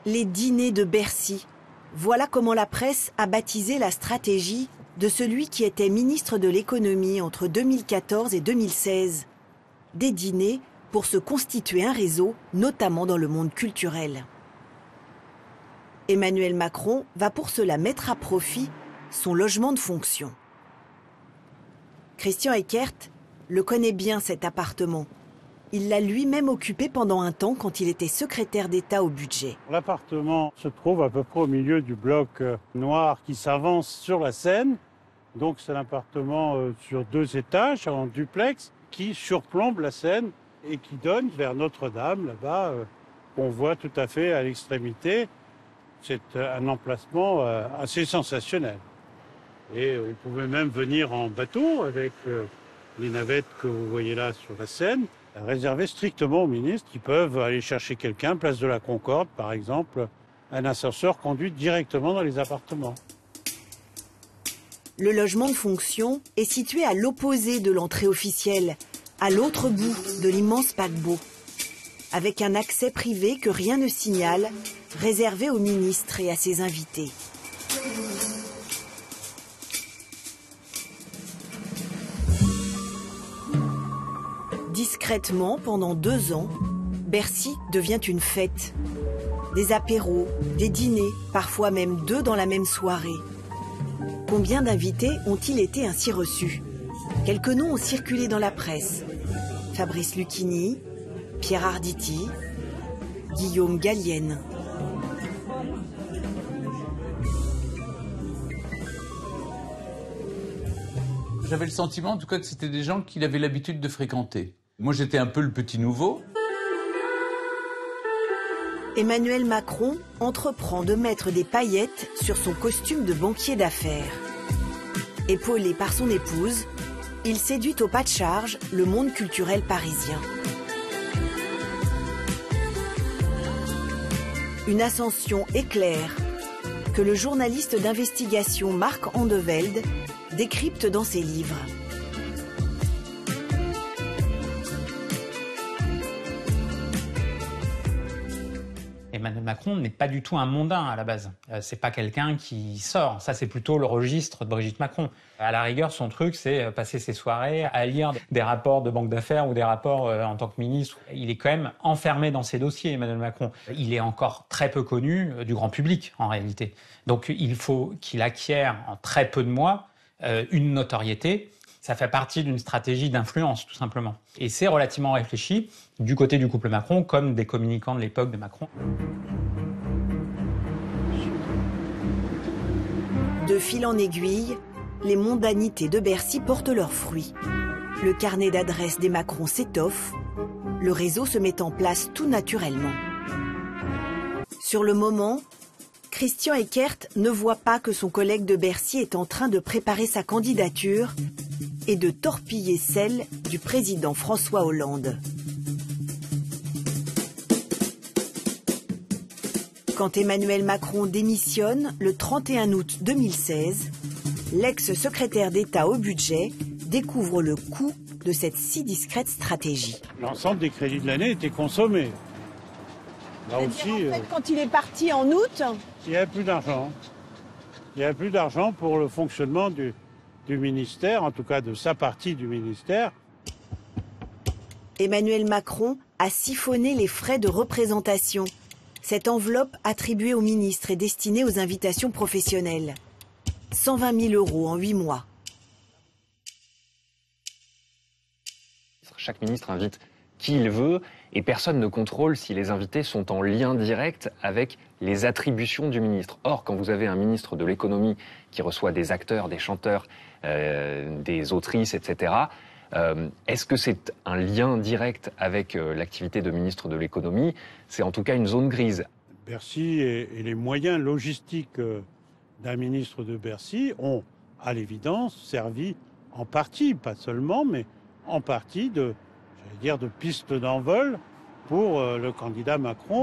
Les dîners de Bercy. Voilà comment la presse a baptisé la stratégie de celui qui était ministre de l'économie entre 2014 et 2016. Des dîners pour se constituer un réseau, notamment dans le monde culturel. Emmanuel Macron va pour cela mettre à profit son logement de fonction. Christian Eckert le connaît bien, cet appartement. Il l'a lui-même occupé pendant un temps quand il était secrétaire d'État au budget. L'appartement se trouve à peu près au milieu du bloc noir qui s'avance sur la Seine. Donc c'est un appartement sur 2 étages en duplex qui surplombe la Seine et qui donne vers Notre-Dame, là-bas, qu'on voit tout à fait à l'extrémité. C'est un emplacement assez sensationnel. Et vous pouvez même venir en bateau avec les navettes que vous voyez là sur la Seine, réservées strictement aux ministres qui peuvent aller chercher quelqu'un, place de la Concorde par exemple. Un ascenseur conduit directement dans les appartements. Le logement de fonction est situé à l'opposé de l'entrée officielle, à l'autre bout de l'immense paquebot, avec un accès privé que rien ne signale, réservé aux ministres et à ses invités. Discrètement, pendant 2 ans, Bercy devient une fête. Des apéros, des dîners, parfois même 2 dans la même soirée. Combien d'invités ont-ils été ainsi reçus? Quelques noms ont circulé dans la presse. Fabrice Lucchini, Pierre Arditi, Guillaume Gallienne. J'avais le sentiment en tout cas que c'était des gens qu'il avait l'habitude de fréquenter. Moi j'étais un peu le petit nouveau. Emmanuel Macron entreprend de mettre des paillettes sur son costume de banquier d'affaires. Épaulé par son épouse, il séduit au pas de charge le monde culturel parisien. Une ascension éclair que le journaliste d'investigation Marc Andevelde décrypte dans ses livres. Emmanuel Macron n'est pas du tout un mondain à la base. C'est pas quelqu'un qui sort. Ça, c'est plutôt le registre de Brigitte Macron. À la rigueur, son truc, c'est passer ses soirées à lire des rapports de banque d'affaires ou des rapports en tant que ministre. Il est quand même enfermé dans ses dossiers, Emmanuel Macron. Il est encore très peu connu du grand public, en réalité. Donc, il faut qu'il acquiert en très peu de mois une notoriété. Ça fait partie d'une stratégie d'influence, tout simplement. Et c'est relativement réfléchi du côté du couple Macron, comme des communicants de l'époque de Macron. De fil en aiguille, les mondanités de Bercy portent leurs fruits. Le carnet d'adresses des Macron s'étoffe, le réseau se met en place tout naturellement. Sur le moment, Christian Eckert ne voit pas que son collègue de Bercy est en train de préparer sa candidature et de torpiller celle du président François Hollande. Quand Emmanuel Macron démissionne le 31 août 2016, l'ex-secrétaire d'État au budget découvre le coût de cette si discrète stratégie. L'ensemble des crédits de l'année étaient consommés. Là aussi, en fait, quand il est parti en août, il n'y a plus d'argent. Il n'y a plus d'argent pour le fonctionnement du ministère, en tout cas de sa partie du ministère. Emmanuel Macron a siphonné les frais de représentation. Cette enveloppe attribuée aux ministres est destinée aux invitations professionnelles. 120 000 € en 8 mois. Chaque ministre invite qui il veut et personne ne contrôle si les invités sont en lien direct avec les attributions du ministre. Or, quand vous avez un ministre de l'économie qui reçoit des acteurs, des chanteurs, des autrices, etc., est-ce que c'est un lien direct avec l'activité de ministre de l'économie? C'est en tout cas une zone grise. Bercy et les moyens logistiques d'un ministre de Bercy ont, à l'évidence, servi en partie, pas seulement, mais en partie de piste d'envol pour le candidat Macron.